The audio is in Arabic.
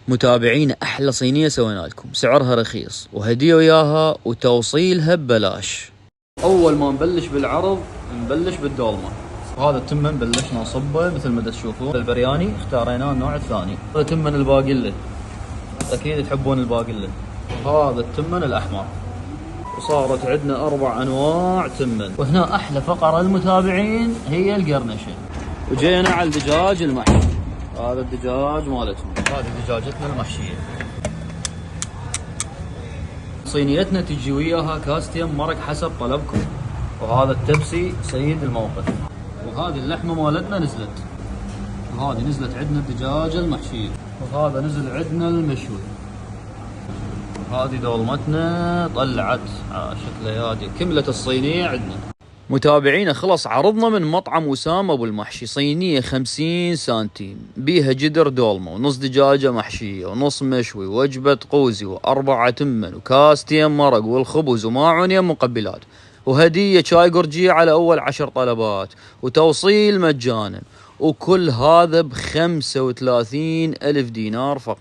متابعين، احلى صينيه سوينا لكم، سعرها رخيص وهديه وياها وتوصيلها ببلاش. اول ما نبلش بالعرض نبلش بالدولمه. هذا التمن بلشنا نصبه مثل ما تشوفون. البرياني اختاريناه النوع الثاني. هذا تمن الباقله، اكيد تحبون الباقله. هذا التمن الاحمر. وصارت عندنا 4 انواع تمن. وهنا احلى فقره المتابعين هي القرنشه. وجينا على الدجاج المحشي. هذا الدجاج مالتنا، هذه دجاجتنا المحشيه. صينيتنا تجي وياها كاستيم مرق حسب طلبكم. وهذا التبسي سيد الموقف. وهذه اللحمه مالتنا نزلت. وهذه نزلت عندنا الدجاج المحشيه. وهذا نزل عندنا المشوي. وهذه دولمتنا طلعت شكلها يادي. كملت الصينيه عندنا. متابعينا، خلص عرضنا من مطعم وسام ابو المحشي. صينيه 50 سنتيم بيها جدر دولمه ونص دجاجه محشيه ونص مشوي ووجبه قوزي و4 تمن وكاستين مرق والخبز وماعون مقبلات وهديه شاي قرجيه على اول 10 طلبات وتوصيل مجانا. وكل هذا ب35,000 دينار فقط.